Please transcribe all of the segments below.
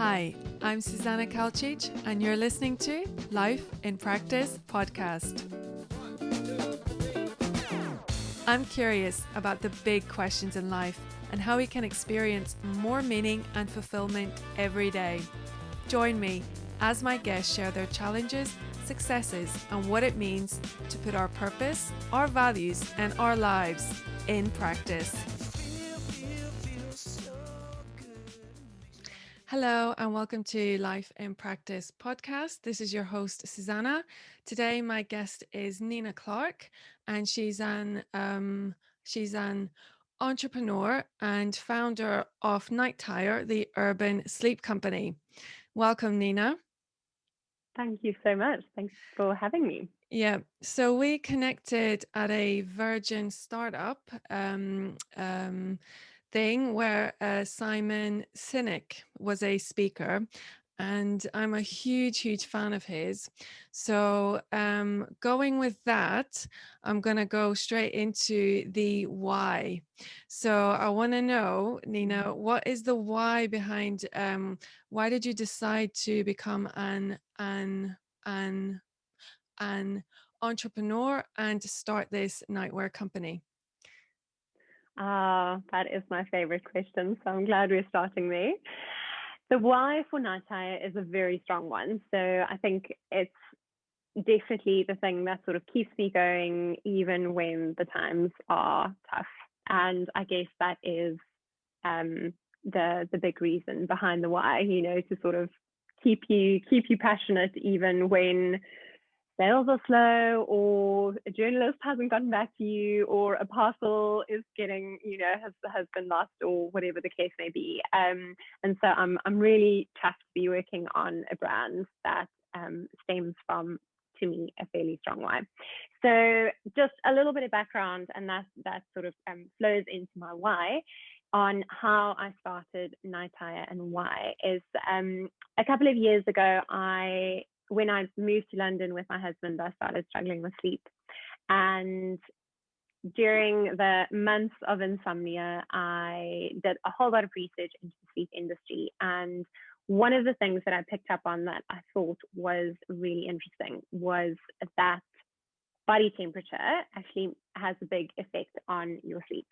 Hi, I'm Susanna Kalcic, and you're listening to Life in Practice podcast. I'm curious about the big questions in life and how we can experience more meaning and fulfillment every day. Join me as my guests share their challenges, successes, and what it means to put our purpose, our values, and our lives in practice. Hello and welcome to Life in Practice podcast. This is your host, Susanna. Today, my guest is Nina Clark, and she's an entrepreneur and founder of Nightire, the urban sleep company. Welcome, Nina. Thank you so much. Thanks for having me. Yeah, so we connected at a Virgin startup thing where Simon Sinek was a speaker, and I'm a huge fan of his. So going with that, I'm going to go straight into the why. So I want to know, Nina, what is the why behind why did you decide to become an entrepreneur and to start this nightwear company? That is my favorite question. So I'm glad we're starting there. The why for Nightire is a very strong one. So I think it's definitely the thing that sort of keeps me going even when the times are tough. And I guess that is the big reason behind the why, to sort of keep you passionate even when sales are slow, or a journalist hasn't gotten back to you, or a parcel is getting, has been lost, or whatever the case may be. And so I'm really chuffed to be working on a brand that stems from, to me, a fairly strong why. So just a little bit of background, and that sort of flows into my why on how I started Nightire and why is a couple of years ago, when I moved to London with my husband, I started struggling with sleep. And during the months of insomnia, I did a whole lot of research into the sleep industry. And one of the things that I picked up on that I thought was really interesting was that body temperature actually has a big effect on your sleep.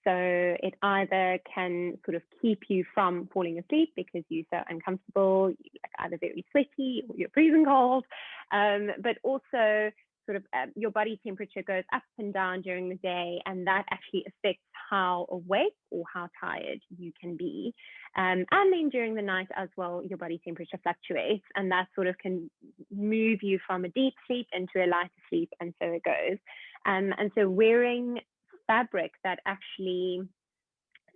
So it either can sort of keep you from falling asleep because you're so uncomfortable, you're either very sweaty or you're freezing cold, but also sort of your body temperature goes up and down during the day, and that actually affects how awake or how tired you can be. And then during the night as well, your body temperature fluctuates, and that sort of can move you from a deep sleep into a lighter sleep, and so it goes. And so wearing fabric that actually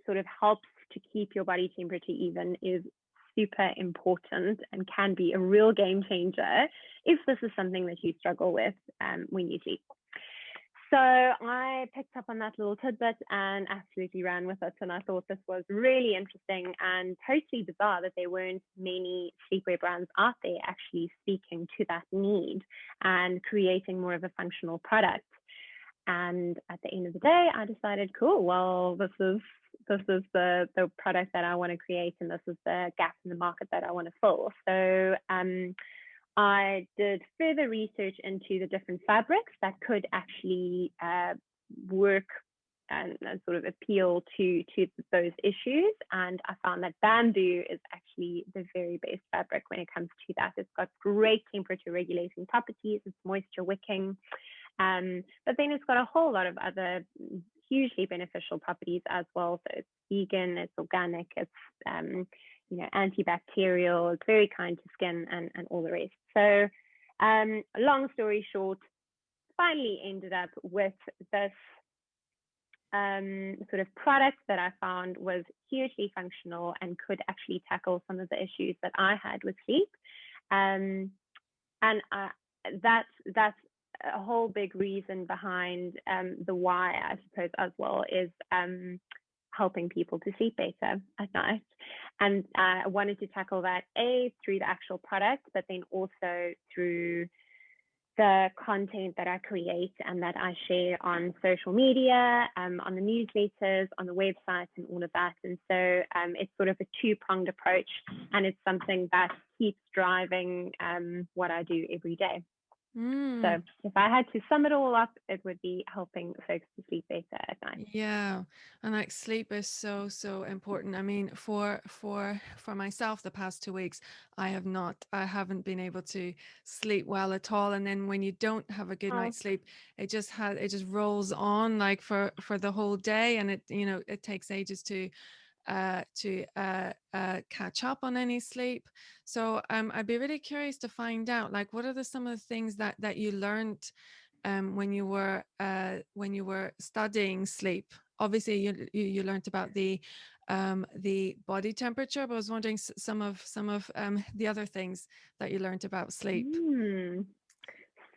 sort of helps to keep your body temperature even is super important and can be a real game changer if this is something that you struggle with when you sleep. So I picked up on that little tidbit and absolutely ran with it. And I thought this was really interesting and totally bizarre that there weren't many sleepwear brands out there actually speaking to that need and creating more of a functional product. And at the end of the day, I decided, cool, well, this is the product that I want to create, and this is the gap in the market that I want to fill. So I did further research into the different fabrics that could actually work and sort of appeal to those issues. And I found that bamboo is actually the very best fabric when it comes to that. It's got great temperature regulating properties. It's moisture wicking. But then it's got a whole lot of other hugely beneficial properties as well. So it's vegan, it's organic, it's antibacterial, it's very kind to skin, and all the rest. So long story short, finally ended up with this sort of product that I found was hugely functional and could actually tackle some of the issues that I had with sleep. And that's a whole big reason behind the why, I suppose, as well, is helping people to sleep better at night. And I wanted to tackle that through the actual product, but then also through the content that I create and that I share on social media, on the newsletters, on the website, and all of that. And so it's sort of a two-pronged approach, and it's something that keeps driving what I do every day. So if I had to sum it all up, it would be helping folks to sleep better at night. Yeah, and like sleep is so important. I mean, for myself, the past 2 weeks, I haven't been able to sleep well at all. And then when you don't have a good Oh, night's sleep, it just rolls on like for the whole day, and it takes ages to catch up on any sleep. So I'd be really curious to find out, like, what are some of the things that you learned when you were studying sleep? Obviously, you learned about the body temperature, but I was wondering some of the other things that you learned about sleep.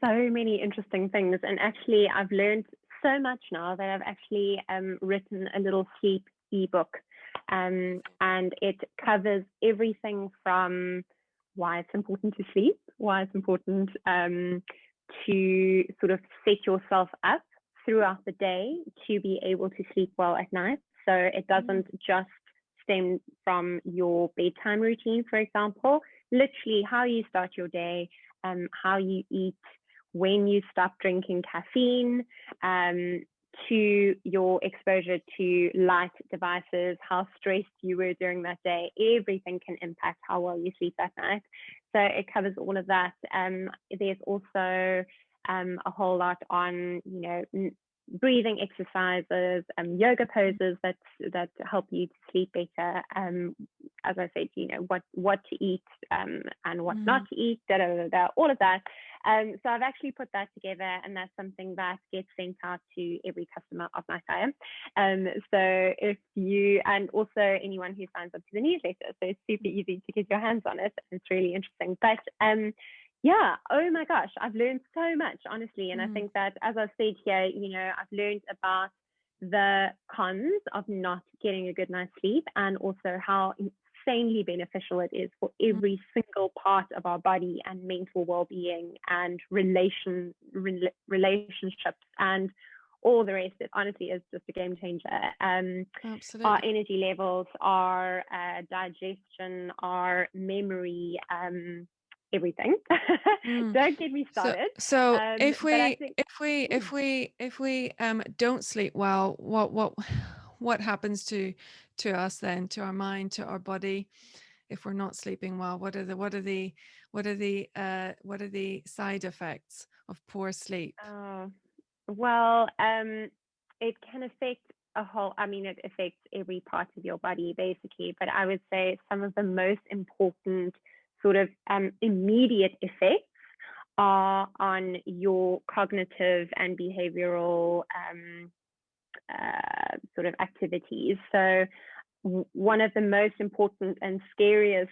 so many interesting things. And actually, I've learned so much now that I've actually written a little sleep ebook. And it covers everything from why it's important to sleep, why it's important to sort of set yourself up throughout the day to be able to sleep well at night. So it doesn't just stem from your bedtime routine, for example, literally how you start your day, how you eat, when you stop drinking caffeine, to your exposure to light devices, how stressed you were during that day. Everything can impact how well you sleep that night. So it covers all of that. There's also a whole lot on, breathing exercises, yoga poses that help you to sleep better. As I said, what to eat and what not to eat, all of that. So I've actually put that together, and that's something that gets sent out to every customer of Nightire. So if you, and also anyone who signs up to the newsletter, so it's super easy to get your hands on it. It's really interesting. But yeah, oh my gosh, I've learned so much, honestly. And I think that, as I've said here, I've learned about the cons of not getting a good night's sleep, and also how insanely beneficial it is for every single part of our body and mental well-being and relationships and all the rest. It honestly is just a game changer. Absolutely. Our energy levels, our digestion, our memory, everything. Don't get me started. So if we don't sleep well, what happens to us then, to our mind, to our body, if we're not sleeping well? What are the side effects of poor sleep? Well, it can affect it affects every part of your body basically, but I would say some of the most important sort of immediate effects are on your cognitive and behavioral sort of activities. So one of the most important and scariest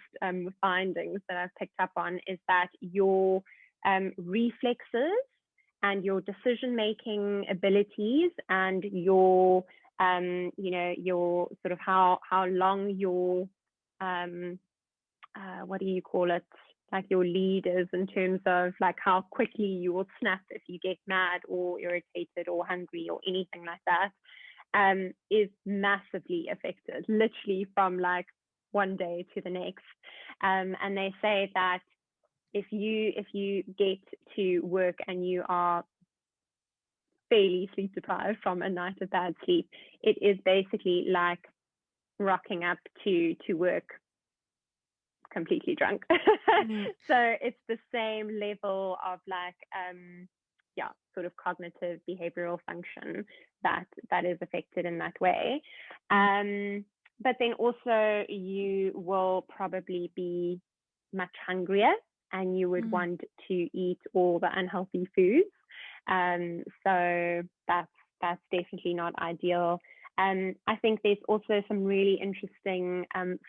findings that I've picked up on is that your reflexes and your decision-making abilities and your your sort of how long your what do you call it, like your lead is, in terms of like how quickly you will snap if you get mad or irritated or hungry or anything like that, is massively affected, literally from like one day to the next. And they say that if you get to work and you are fairly sleep deprived from a night of bad sleep, it is basically like rocking up to work completely drunk. So it's the same level of like sort of cognitive behavioral function that is affected in that way. But then also you will probably be much hungrier, and you would want to eat all the unhealthy foods. So that's definitely not ideal. I think there's also some really interesting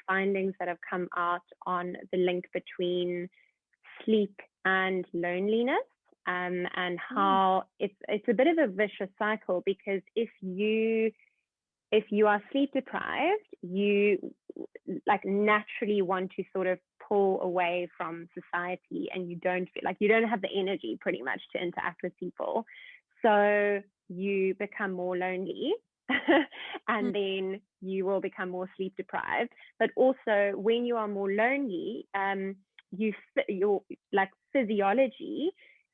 findings that have come out on the link between sleep and loneliness, and how it's a bit of a vicious cycle, because if you are sleep deprived, you like naturally want to sort of pull away from society, and you don't feel like you don't have the energy pretty much to interact with people. So you become more lonely. Mm, And then you will become more sleep deprived. But also, when you are more lonely, your like physiology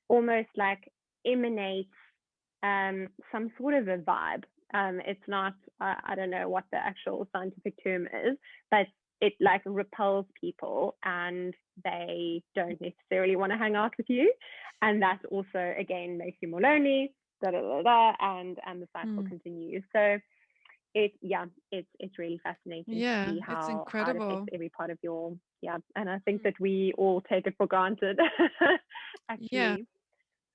almost like emanates some sort of a vibe. It's not, I don't know what the actual scientific term is, but it like repels people and they don't necessarily want to hang out with you. And that also, again, makes you more lonely, da da da da, and the cycle mm. continues. So it's really fascinating to Yeah, see it's how it affects incredible. every part of your, yeah. And I think Mm. that we all take it for granted, Yeah, actually.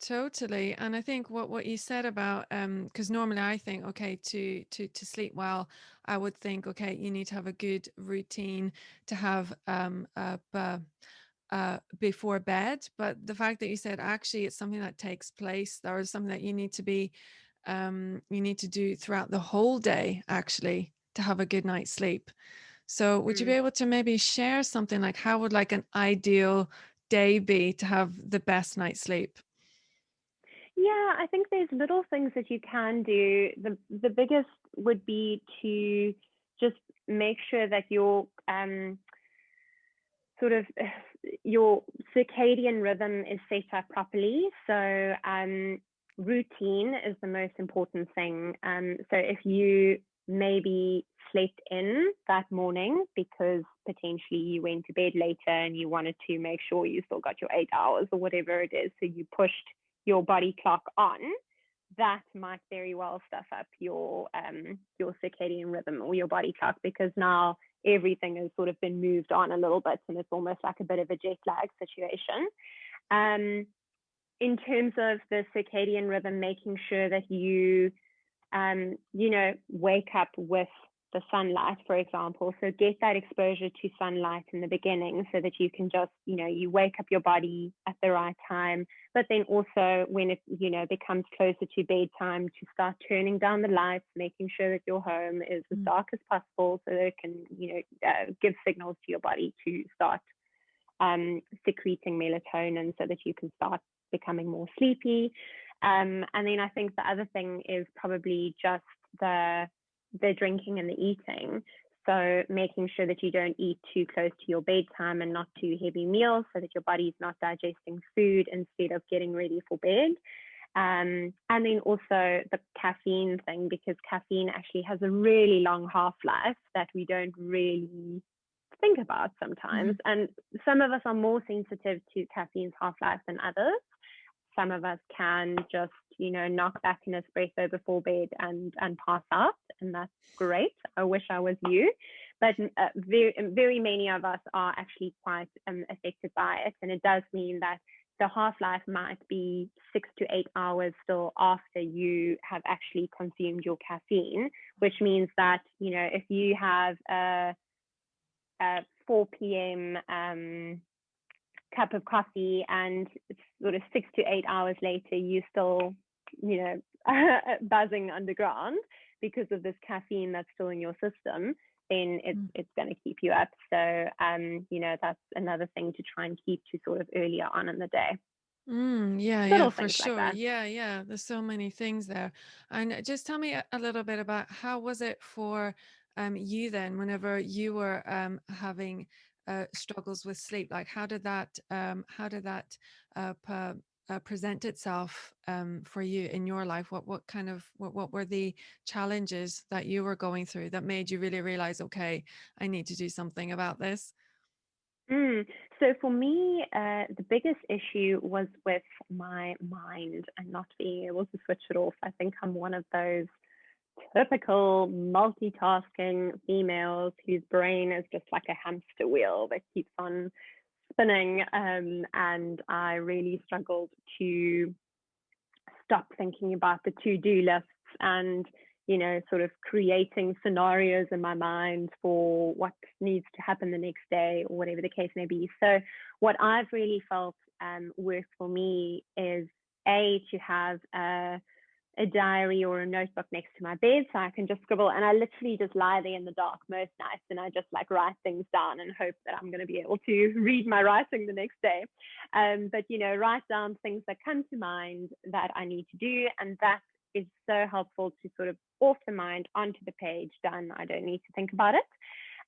totally. And I think what you said about because normally I think, okay, to sleep well, I would think, okay, you need to have a good routine to have before bed. But the fact that you said actually it's something that takes place, or is something that you need to be you need to do throughout the whole day actually to have a good night's sleep. So would you be Mm. able to maybe share something like how would like an ideal day be to have the best night's sleep? Yeah, I think there's little things that you can do. The biggest would be to just make sure that your sort of your circadian rhythm is set up properly. So routine is the most important thing. So if you maybe slept in that morning because potentially you went to bed later and you wanted to make sure you still got your 8 hours or whatever it is, so you pushed your body clock on, that might very well stuff up your circadian rhythm or your body clock, because now everything has sort of been moved on a little bit and it's almost like a bit of a jet lag situation. Um, in terms of the circadian rhythm, making sure that wake up with the sunlight, for example. So get that exposure to sunlight in the beginning so that you can just, you wake up your body at the right time. But then also when it, becomes closer to bedtime, to start turning down the lights, making sure that your home is as Mm, dark as possible so that it can, give signals to your body to start secreting melatonin so that you can start becoming more sleepy. And then I think the other thing is probably just the drinking and the eating. So making sure that you don't eat too close to your bedtime and not too heavy meals so that your body's not digesting food instead of getting ready for bed. And then also the caffeine thing, because caffeine actually has a really long half-life that we don't really think about sometimes. mhm, And some of us are more sensitive to caffeine's half-life than others. Some of us can just, knock back an espresso before bed and pass out, and that's great. I wish I was you. But very, very many of us are actually quite affected by it. And it does mean that the half-life might be 6 to 8 hours still after you have actually consumed your caffeine, which means that, if you have a 4 p.m. Cup of coffee and it's sort of 6 to 8 hours later, you still, buzzing underground because of this caffeine that's still in your system, then mm. it's going to keep you up. So, that's another thing to try and keep to sort of earlier on in the day. Yeah, yeah, Little for things like sure. that. Yeah, yeah. There's so many things there. And just tell me a little bit about how was it for you then, whenever you were having struggles with sleep? Like how did that present itself for you in your life? What were the challenges that you were going through that made you really realize, okay, I need to do something about this? Mm. So for me, the biggest issue was with my mind and not being able to switch it off. I think I'm one of those typical multitasking females whose brain is just like a hamster wheel that keeps on spinning. And I really struggled to stop thinking about the to-do lists and, sort of creating scenarios in my mind for what needs to happen the next day or whatever the case may be. So what I've really felt worked for me is to have a diary or a notebook next to my bed so I can just scribble. And I literally just lie there in the dark most nights and I just like write things down and hope that I'm going to be able to read my writing the next day. But, you know, write down things that come to mind that I need to do. And that is so helpful to sort of off the mind, onto the page, done. I don't need to think about it.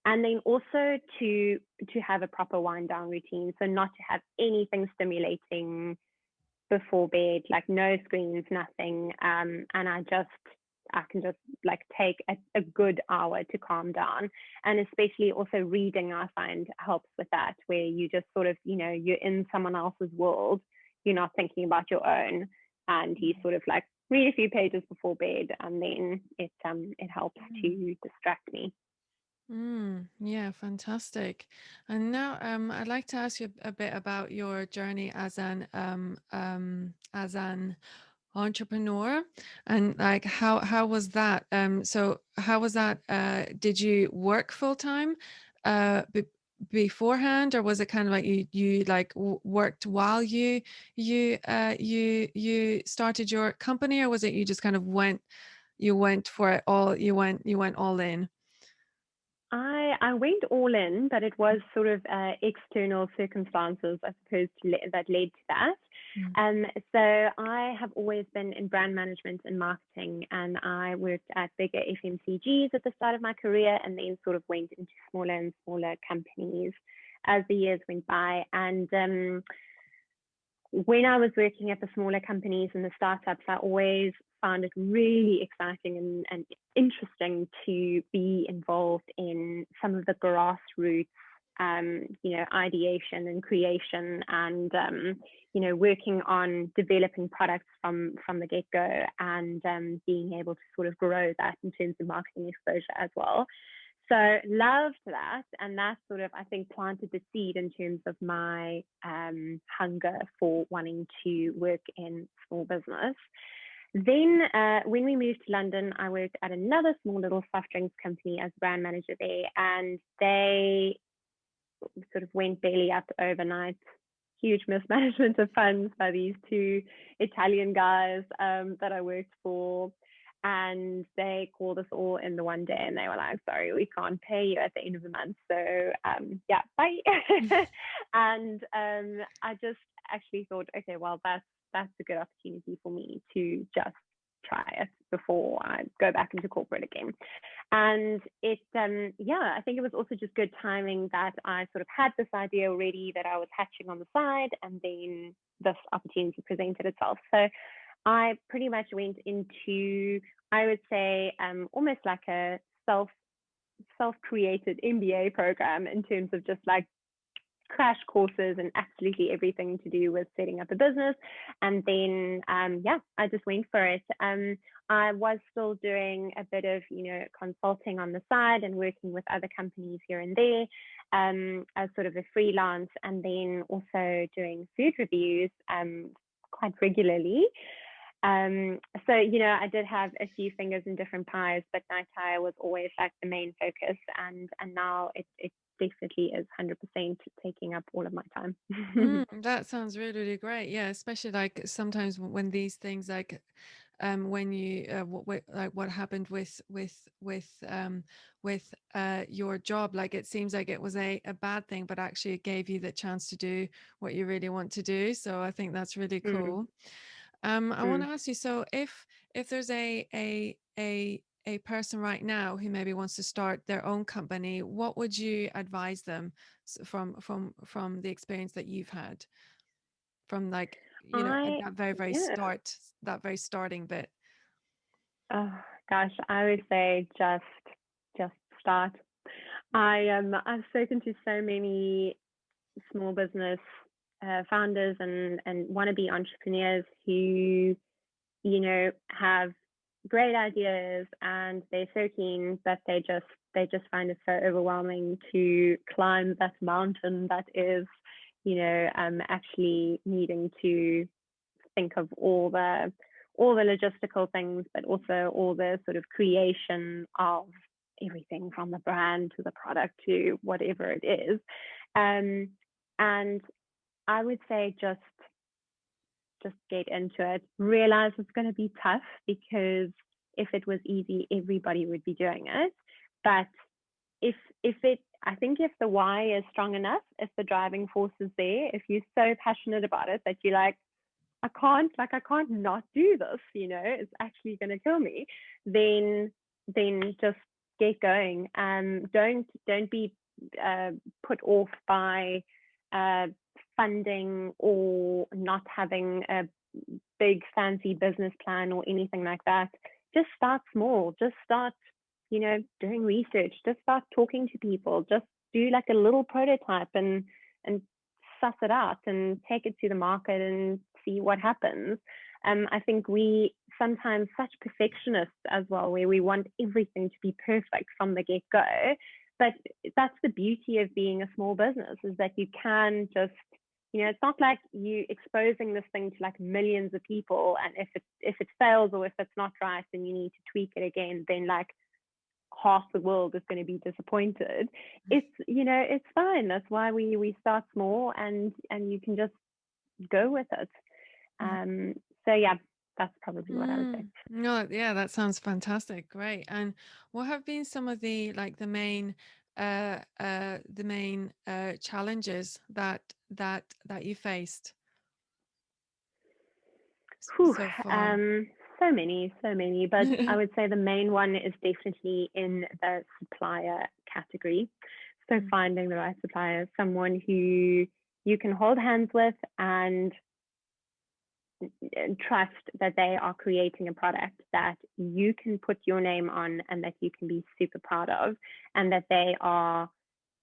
And then also to have a proper wind down routine. So not to have anything stimulating before bed, like no screens, nothing. And I can just like take a good hour to calm down. And especially also reading, I find helps with that, where you just sort of, you know, you're in someone else's world, you're not thinking about your own, and you sort of like read a few pages before bed, and then it helps to distract me. Yeah, fantastic. And now I'd like to ask you a bit about your journey as an entrepreneur, and like how was that? So how was that? Did you work full time beforehand, or was it kind of like you like worked while you started your company, or was it you just kind of went for it all, you went all in? I went all in, but it was sort of external circumstances, I suppose, that led to that. Mm. So I have always been in brand management and marketing, and I worked at bigger FMCGs at the start of my career, and then sort of went into smaller and smaller companies as the years went by. And when I was working at the smaller companies and the startups, I always found it really exciting and interesting to be involved in some of the grassroots, you know, ideation and creation, and you know, working on developing products from the get go, and being able to sort of grow that in terms of marketing exposure as well. So loved that, and that sort of, I think, planted the seed in terms of my hunger for wanting to work in small business. Then when we moved to London, I worked at another small little soft drinks company as brand manager there, and they sort of went belly up overnight. Huge mismanagement of funds by these two Italian guys that I worked for. And they called us all in the one day and they were like, sorry, we can't pay you at the end of the month. So yeah, bye. And I just actually thought, okay, well, that's a good opportunity for me to just try it before I go back into corporate again. And it, yeah, I think it was also just good timing that I sort of had this idea already that I was hatching on the side, and then this opportunity presented itself. So I pretty much went into, I would say, almost like a self-created MBA program in terms of just like crash courses and absolutely everything to do with setting up a business. And then, yeah, I just went for it. I was still doing a bit of, you know, consulting on the side and working with other companies here and there as sort of a freelance, and then also doing food reviews quite regularly. So, you know, I did have a few fingers in different pies, but Nightire was always like the main focus. And now it definitely is 100% taking up all of my time. That sounds really, really great. Yeah, especially like sometimes when these things like when you like what happened with your job, like it seems like it was a bad thing, but actually it gave you the chance to do what you really want to do. So I think that's really Mm, cool. I want mm. to ask you, so if there's a person right now who maybe wants to start their own company, what would you advise them from the experience that you've had, from like, at I, that very, very yeah. start, that very starting bit? Oh, gosh, I would say just start. I've spoken to so many small business founders and wannabe entrepreneurs who, you know, have great ideas and they're so keen, but they just find it so overwhelming to climb that mountain that is, you know, actually needing to think of all the logistical things, but also all the sort of creation of everything from the brand to the product to whatever it is. And I would say just just get into it. Realize it's going to be tough, because if it was easy, everybody would be doing it. But I think if the why is strong enough, if the driving force is there, if you're so passionate about it that you're like, I can't not do this, it's actually going to kill me, then just get going. Don't be put off by funding or not having a big fancy business plan or anything like that. Just start small. Just start, doing research. Just start talking to people. Just do like a little prototype and suss it out and take it to the market and see what happens. I think we sometimes such perfectionists as well, where we want everything to be perfect from the get-go. But that's the beauty of being a small business, is that you can just, it's not like you exposing this thing to like millions of people, and if it fails or if it's not right and you need to tweak it again, then like half the world is going to be disappointed. It's fine. That's why we start small, and you can just go with it. So yeah, that's probably what I would say. No, yeah, that sounds fantastic. Great. And what have been some of the main challenges that you faced Whew, so far? so many, but I would say the main one is definitely in the supplier category. So finding the right supplier, someone who you can hold hands with and trust that they are creating a product that you can put your name on and that you can be super proud of, and that they are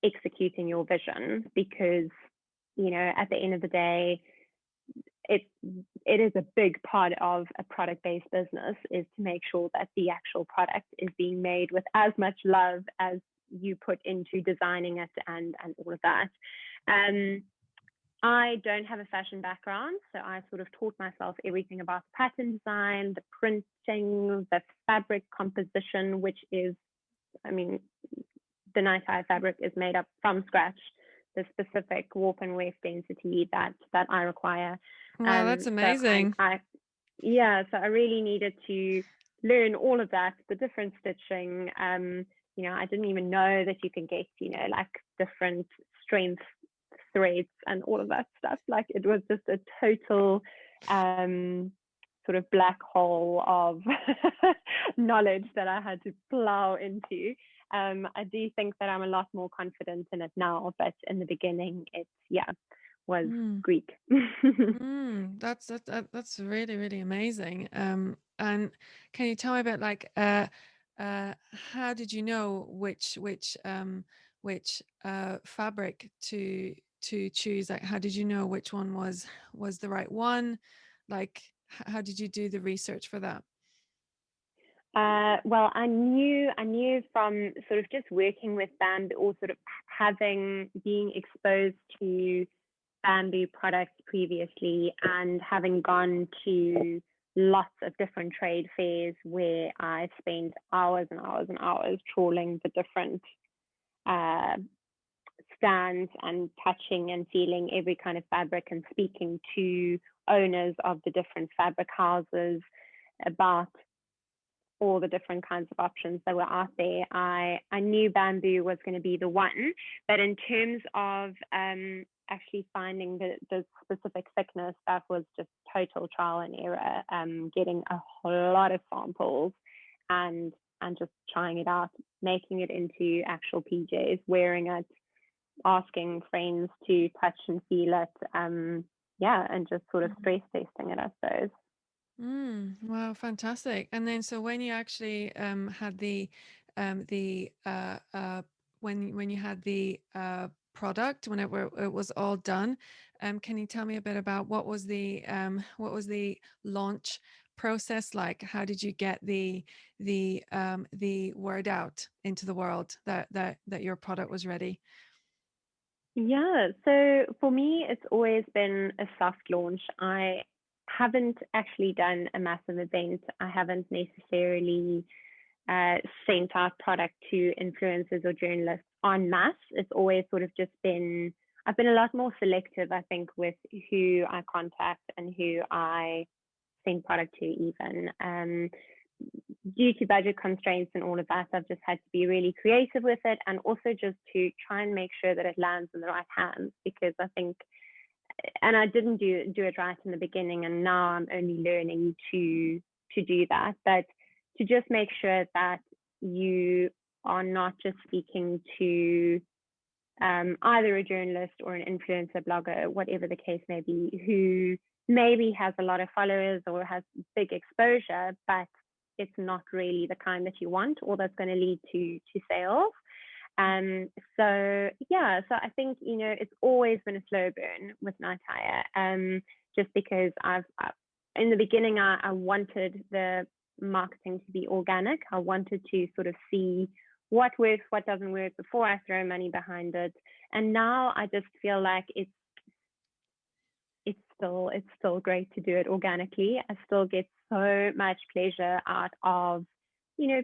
executing your vision. Because, at the end of the day, it is a big part of a product-based business, is to make sure that the actual product is being made with as much love as you put into designing it and all of that. I don't have a fashion background, so I sort of taught myself everything about the pattern design, the printing, the fabric composition, which is, the Nightire fabric is made up from scratch, the specific warp and weft density that I require. Wow, that's amazing. So I really needed to learn all of that, the different stitching. I didn't even know that you can get, like different strength threads and all of that stuff. Like, it was just a total sort of black hole of knowledge that I had to plow into. I do think that I'm a lot more confident in it now, but in the beginning, was Greek. That's really, really amazing. And can you tell me about like how did you know which fabric to choose? Like, how did you know which one was the right one? Like, how did you do the research for that? Well, I knew from sort of just working with bamboo, or sort of being exposed to bamboo products previously, and having gone to lots of different trade fairs where I spent hours and hours and hours trawling the different stands and touching and feeling every kind of fabric, and speaking to owners of the different fabric houses about all the different kinds of options that were out there. I knew bamboo was going to be the one, but in terms of actually finding the specific thickness, that was just total trial and error, getting a whole lot of samples and just trying it out, making it into actual PJs, wearing it, asking friends to touch and feel it, and just sort of stress testing it, I suppose. Wow, fantastic. And then, so when you actually had when you had the product, when it was all done, can you tell me a bit about what was the launch process like? How did you get the word out into the world that your product was ready? Yeah, so for me, it's always been a soft launch. I haven't actually done a massive event. I haven't necessarily sent out product to influencers or journalists en masse. It's always sort of just been, I've been a lot more selective, I think, with who I contact and who I send product to even. Due to budget constraints and all of that, I've just had to be really creative with it, and also just to try and make sure that it lands in the right hands, because I think, and I didn't do it right in the beginning, and now I'm only learning to do that, but to just make sure that you are not just speaking to either a journalist or an influencer blogger, whatever the case may be, who maybe has a lot of followers or has big exposure, but it's not really the kind that you want or that's going to lead to sales. So yeah, so I think, it's always been a slow burn with Nightire, just because I've in the beginning, I wanted the marketing to be organic. I wanted to sort of see what works, what doesn't work before I throw money behind it. And now I just feel like it's still great to do it organically. I still get so much pleasure out of,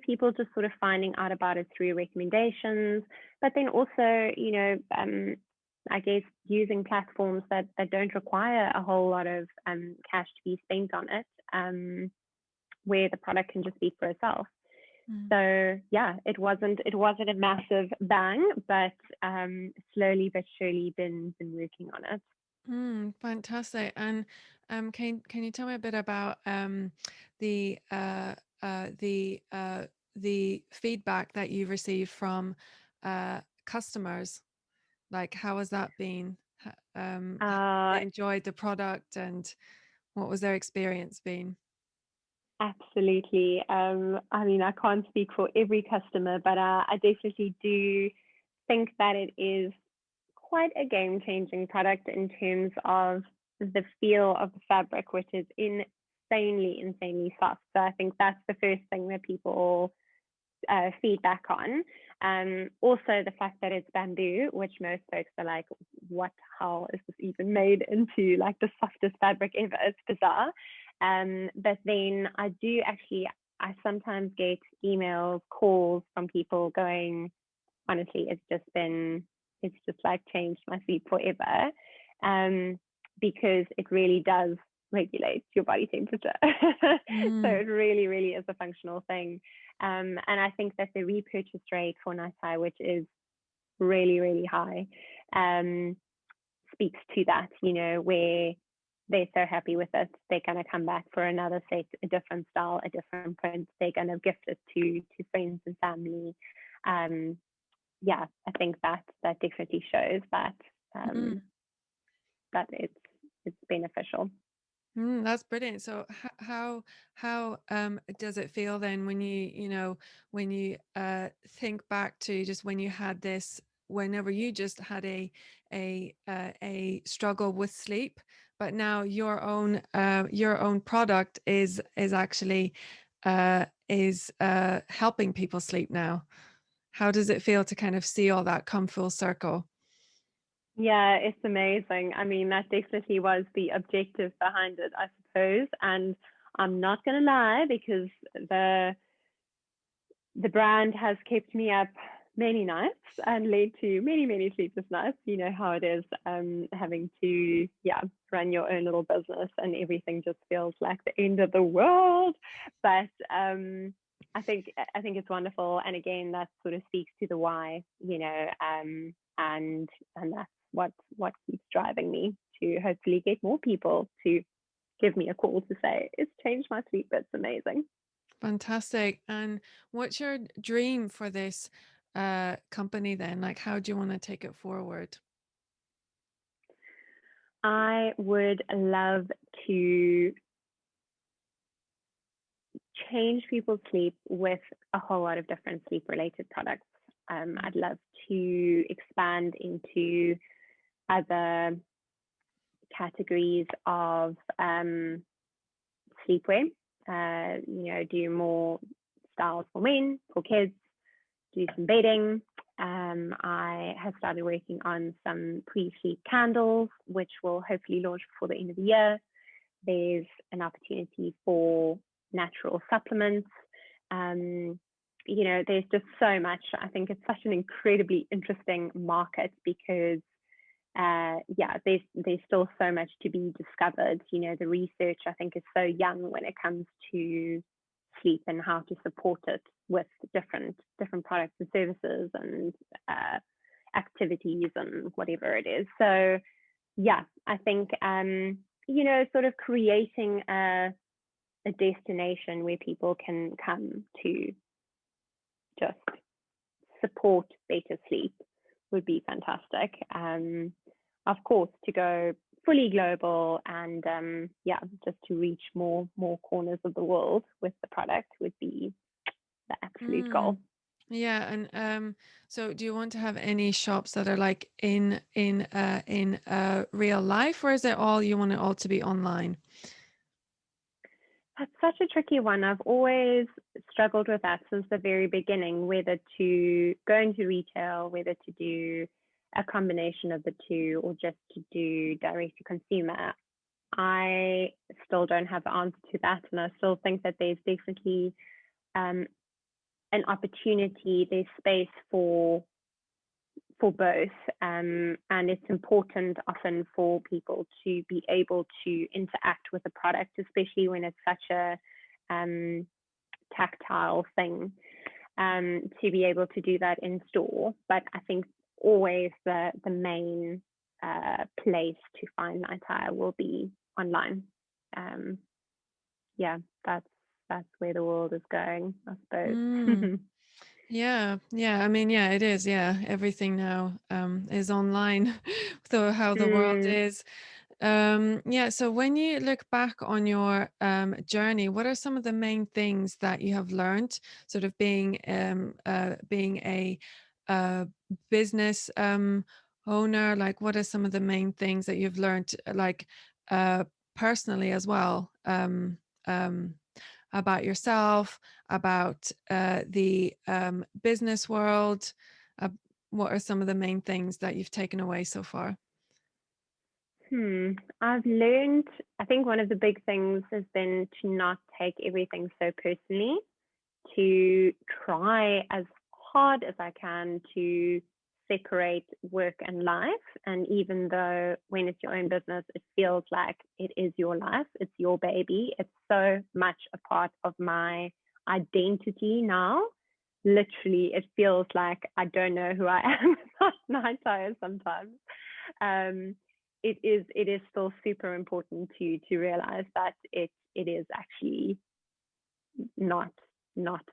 people just sort of finding out about it through recommendations, but then also, I guess using platforms that don't require a whole lot of cash to be spent on it, where the product can just speak for itself. So yeah, it wasn't a massive bang, but slowly but surely been working on it. Fantastic. And can you tell me a bit about the uh, uh, the uh, the feedback that you've received from customers? Like, how has that been? How Uh, they enjoyed the product, and what was their experience been? Absolutely. I mean, I can't speak for every customer, but I definitely do think that it is quite a game-changing product in terms of the feel of the fabric, which is insanely soft. So I think that's the first thing that people feedback on. Also, the fact that it's bamboo, which most folks are like, what hell is this even made into, like the softest fabric ever? It's bizarre. But then I sometimes get emails, calls from people going, honestly, it's just like changed my sleep forever. Because it really does regulate your body temperature. So Mm, it really, really is a functional thing. And I think that the repurchase rate for Nightire, which is really, really high, speaks to that, where they're so happy with it, they're going to come back for another set, a different style, a different print. They're going to gift it to friends and family. Yeah, I think that definitely shows that mm. that it's beneficial. That's brilliant. So how does it feel then when when you think back to just when you had this, whenever you just had a struggle with sleep, but now your own product is actually helping people sleep now. How does it feel to kind of see all that come full circle? Yeah, it's amazing. I mean, that definitely was the objective behind it, I suppose. And I'm not going to lie, because the brand has kept me up many nights and led to many sleepless nights. You know how it is, having to run your own little business, and everything just feels like the end of the world. But I think it's wonderful, and again, that sort of speaks to the why, and that's what keeps driving me to hopefully get more people to give me a call to say it's changed my sleep. It's amazing. Fantastic. And what's your dream for this company then? Like, how do you want to take it forward? I would love to change people's sleep with a whole lot of different sleep related products. I'd love to expand into other categories of sleepwear, do more styles for men, for kids, do some bedding. I have started working on some pre-sleep candles, which will hopefully launch before the end of the year. There's an opportunity for natural supplements. There's just so much. I think it's such an incredibly interesting market, because yeah, there's still so much to be discovered. The research, I think, is so young when it comes to sleep and how to support it with different products and services and activities and whatever it is. So yeah, I think sort of creating a destination where people can come to just support better sleep would be fantastic. Of course, to go fully global and yeah, just to reach more corners of the world with the product would be the absolute Mm. goal. Yeah, and so do you want to have any shops that are like in real life, or is it all you want it all to be online? That's such a tricky one. I've always struggled with that since the very beginning, whether to go into retail, whether to do a combination of the two, or just to do direct to consumer. I still don't have the answer to that, and I still think that there's definitely um, an opportunity, there's space for both, and it's important often for people to be able to interact with the product, especially when it's such a tactile thing, to be able to do that in store. But I think always the main place to find Nightire will be online. Um, yeah, that's where the world is going, I Mm. suppose. Yeah, yeah. I mean, yeah, it is. Yeah, everything now is online. So how the world mm, is. Yeah. So when you look back on your journey, what are some of the main things that you have learned, sort of being a uh, business owner? Like, what are some of the main things that you've learned, like uh, personally as well? Um, about yourself, about the business world. Uh, what are some of the main things that you've taken away so far? I've learned, I think one of the big things has been to not take everything so personally, to try as hard as I can to separate work and life. And even though when it's your own business, it feels like it is your life, it's your baby, it's so much a part of my identity now. Literally, it feels like I don't know who I am without Nightire sometimes. Um, it is still super important to realize that it is actually not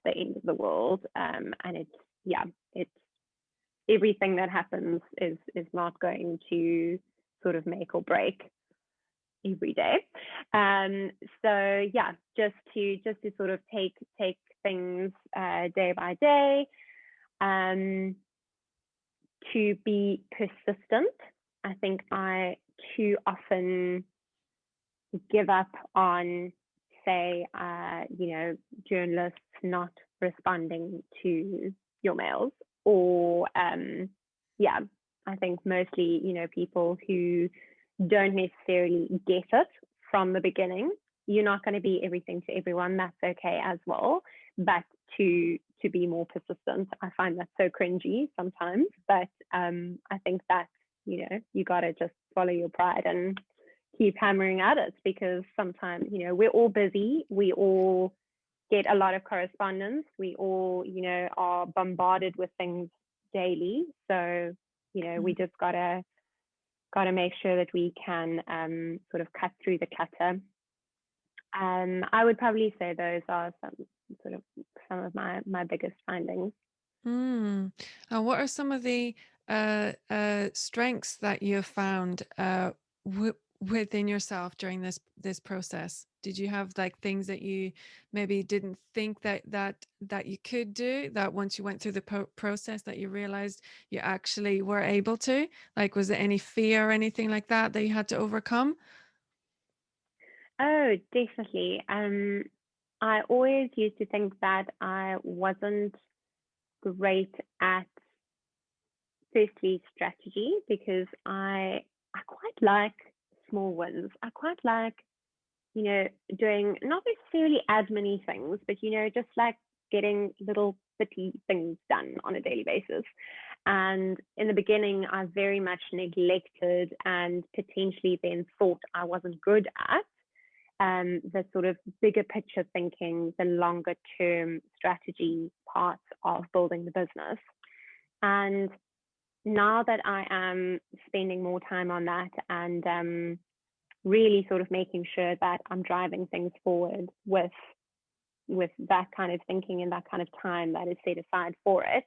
the end of the world. And it's yeah, it's everything that happens is not going to sort of make or break every day. Um, so yeah, just to sort of take things day by day, um, to be persistent. I think I too often give up on, say, journalists not responding to your mails, or yeah, I think mostly, people who don't necessarily get it from the beginning. You're not going to be everything to everyone. That's okay as well. But to be more persistent, I find that so cringy sometimes. But I think that you got to just follow your pride and keep hammering at it, because sometimes we're all busy, we all get a lot of correspondence, we all are bombarded with things daily. So we just gotta make sure that we can sort of cut through the clutter. I would probably say those are some of my biggest findings. Mm. What are some of the strengths that you have found within yourself during this process? Did you have like things that you maybe didn't think that you could do, that once you went through the process that you realized you actually were able to? Like, was there any fear or anything like that that you had to overcome? Oh, definitely. I always used to think that I wasn't great at, firstly, strategy, because I quite like small wins. I quite like doing not necessarily as many things, but just like getting little bitty things done on a daily basis. And in the beginning, I very much neglected and potentially then thought I wasn't good at the sort of bigger picture thinking, the longer term strategy parts of building the business. And now that I am spending more time on that and really sort of making sure that I'm driving things forward with that kind of thinking and that kind of time that is set aside for it,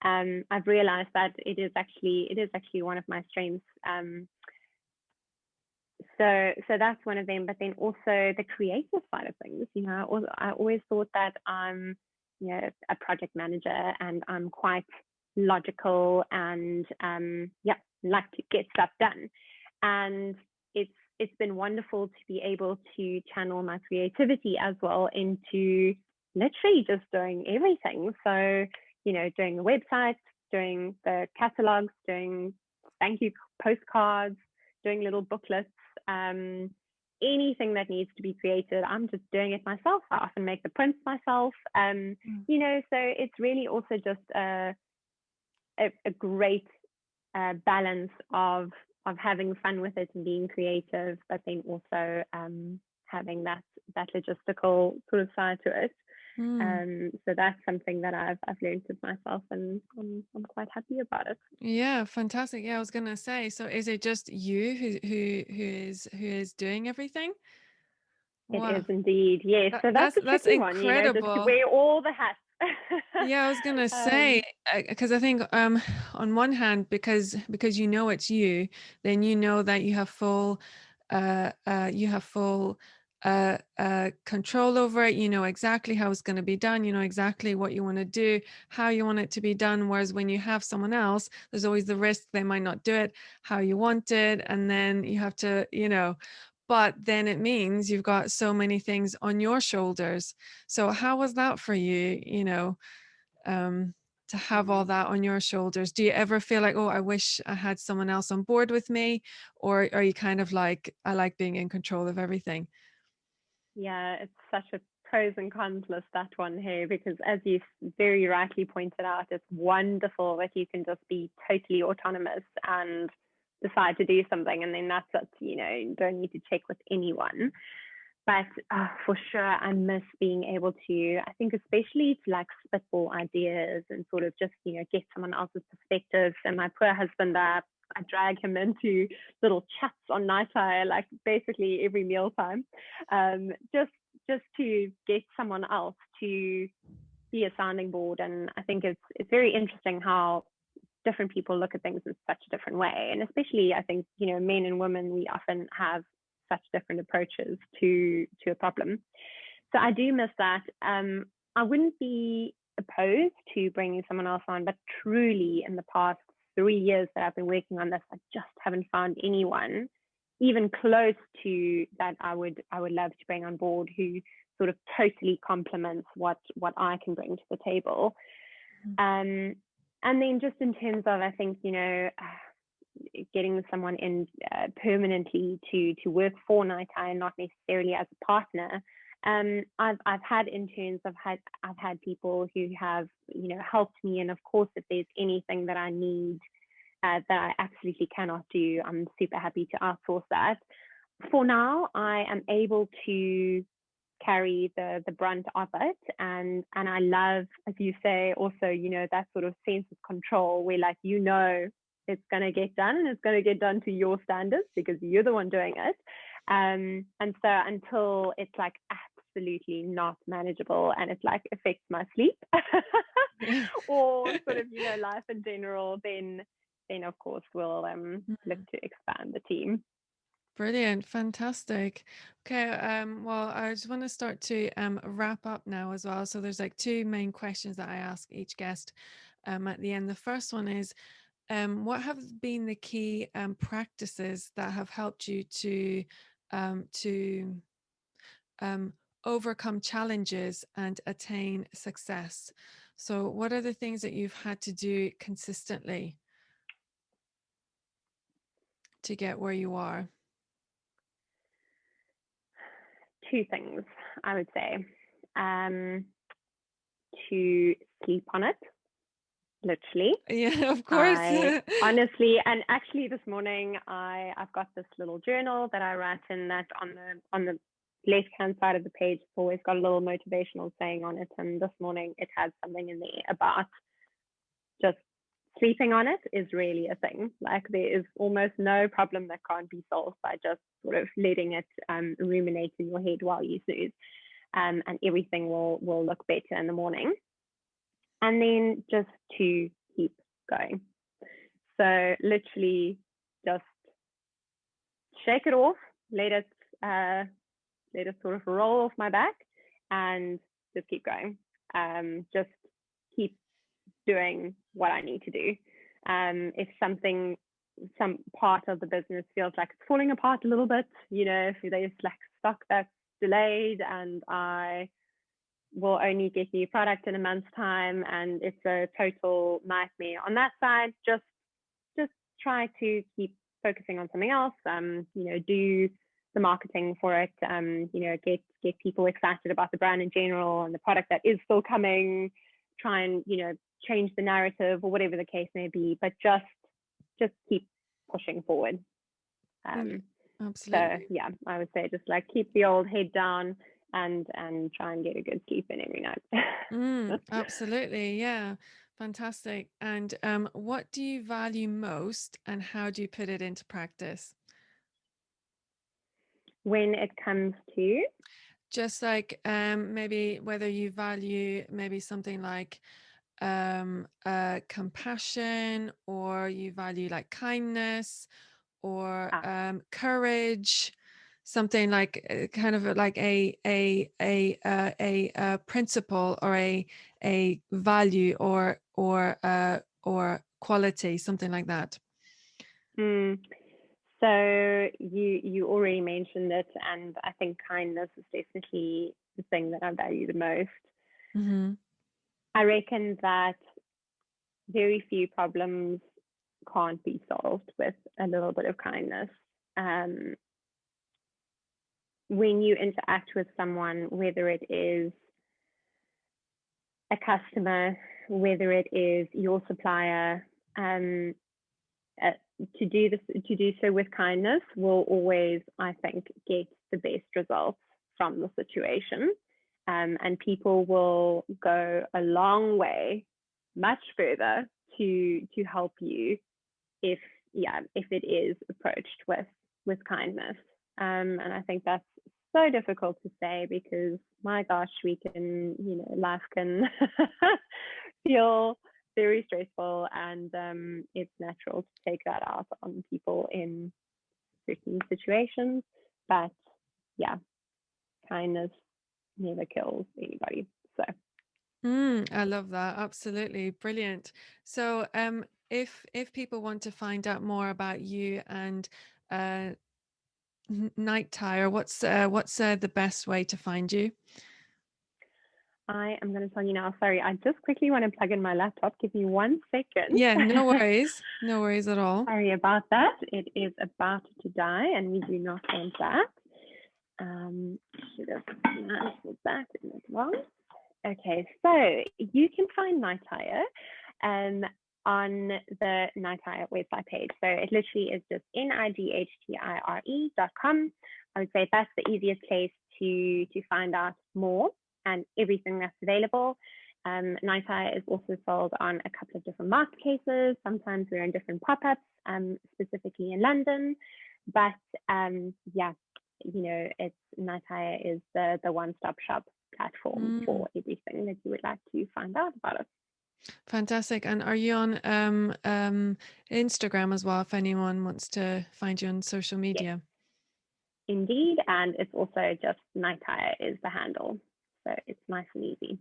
I've realized that it is actually one of my strengths. So that's one of them. But then also the creative side of things. I always thought that I'm a project manager and I'm quite logical and like to get stuff done. And it's been wonderful to be able to channel my creativity as well into literally just doing everything. So, doing the website, doing the catalogs, doing thank you postcards, doing little booklets, anything that needs to be created, I'm just doing it myself. I often make the prints myself. So it's really also just a great balance of having fun with it and being creative, but then also having that logistical sort of side to it. So that's something that I've learned with myself, and I'm quite happy about it. Yeah, fantastic. Yeah, I was gonna say, so is it just you who is doing everything? It is Wow. indeed, yes. That, So that's that's a that's tricky one, just to incredible. wear all the hats. Yeah, I was gonna say, um, because I think on one hand, because it's you, then you know that you have full control over it. You know exactly how it's going to be done. You know exactly what you want to do, how you want it to be done. Whereas when you have someone else, there's always the risk they might not do it how you want it, and then you have to, But then it means you've got so many things on your shoulders. So how was that for you? Um, to have all mm, that on your shoulders? Do you ever feel like, oh, I wish I had someone else on board with me? Or are you kind of like, I like being in control of everything? yeah, it's such a pros and cons list, that one here, because as you very rightly pointed out, it's wonderful that you can just be totally autonomous and decide to do something, and then that's it. You don't need to check with anyone. But for sure, I miss being able to, I think, especially to like spitball ideas and sort of just, get someone else's perspective. And my poor husband, I drag him into little chats on Nightire, like basically every mealtime, just to get someone else to be a sounding board. And I think it's very interesting how different people look at things in such a different way. And especially, I think, men and women, we often have such different approaches to a problem. So I do miss that. I wouldn't be opposed to bringing someone else on, but truly in the past 3 years that I've been working on this, I just haven't found anyone even close to that I would love to bring on board, who sort of totally complements what I can bring to the table. And then just in terms of, I think, getting someone in permanently to work for Nightire and not necessarily as a partner. I've had interns, I've had people who have helped me, and of course, if there's anything that I need that I absolutely cannot do, I'm super happy to outsource that. For now, I am able to carry the brunt of it, and I love, as you say, also that sort of sense of control where, like, it's going to get done, and it's going to get done to your standards because you're the one doing it. And so until it's like absolutely not manageable and it like affects my sleep Yeah. or sort of life in general, then of course we'll look Mhm. to expand the team. Brilliant, fantastic. Okay, well, I just want to start to wrap up now as well. So there's like two main questions that I ask each guest at the end. The first one is, what have been the key practices that have helped you to um, overcome challenges and attain success? So, what are the things that you've had to do consistently to get where you are? Two things, I would say. To sleep on it, literally. Yeah, of course. I honestly, and actually this morning I've got this little journal that I write in, that on the left hand side of the page it's always got a little motivational saying on it, and this morning it had something in there about just sleeping on it is really a thing. Like there is almost no problem that can't be solved by just sort of letting it ruminate in your head while you snooze, and everything will look better in the morning. And then just to keep going. So literally just shake it off, let it sort of roll off my back, and just keep going. Just keep doing what I need to do. If some part of the business feels like it's falling apart a little bit, if there's like stock that's delayed and I will only get new product in a month's time and it's a total nightmare on that side, just try to keep focusing on something else. Do the marketing for it, get people excited about the brand in general and the product that is still coming. Try and change the narrative or whatever the case may be, but just keep pushing forward. Absolutely. So yeah, I would say just like keep the old head down and try and get a good sleep in every night. Absolutely. Yeah. Fantastic. And what do you value most and how do you put it into practice? When it comes to Just like maybe whether you value maybe something like compassion, or you value like kindness, or courage, something like kind of like a principle, or a value, or quality, something like that. So you already mentioned it, and I think kindness is definitely the thing that I value the most. Mm-hmm. I reckon that very few problems can't be solved with a little bit of kindness. When you interact with someone, whether it is a customer, whether it is your supplier, to do so with kindness will always, I think, get the best results from the situation. And people will go a long way, much further to help you if it is approached with kindness. And I think that's so difficult to say because my gosh, we can, life can feel very stressful, and it's natural to take that out on people in certain situations. But yeah, kindness never kills anybody. So I love that. Absolutely. Brilliant. So if people want to find out more about you and uh Nightire, what's the best way to find you? I am going to tell you now. Sorry, I just quickly want to plug in my laptop. Give me 1 second. Yeah, no worries. No worries at all. Sorry about that. It is about to die, and we do not want that. Should have put that in as well. Okay, so you can find Nightire on the Nightire website page. So it literally is just nightire.com. I would say that's the easiest place to find out more and everything that's available. Nightire is also sold on a couple of different marketplaces. Sometimes we're in different pop-ups, specifically in London. But it's Nightire is the one-stop shop platform for everything that you would like to find out about it. Fantastic. And are you on Instagram as well, if anyone wants to find you on social Yes, media? indeed. And it's also just Nightire is the handle. So it's nice and easy.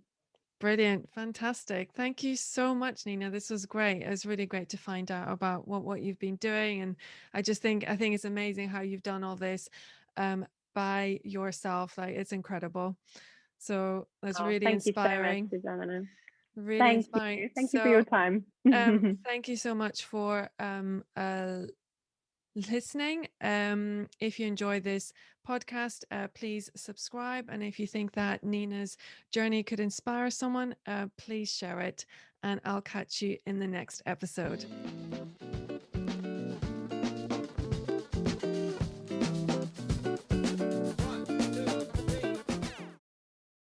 Brilliant. Fantastic. Thank you so much, Nina. This was great. It was really great to find out about what you've been doing. And I think it's amazing how you've done all this by yourself. Like, it's incredible. So that's Oh, really thank you so much, inspiring. Susanna. Really Thank inspiring. you. Thank you for your So time. thank you so much for listening. If you enjoy this podcast, please subscribe. And if you think that Nina's journey could inspire someone, please share it. And I'll catch you in the next episode.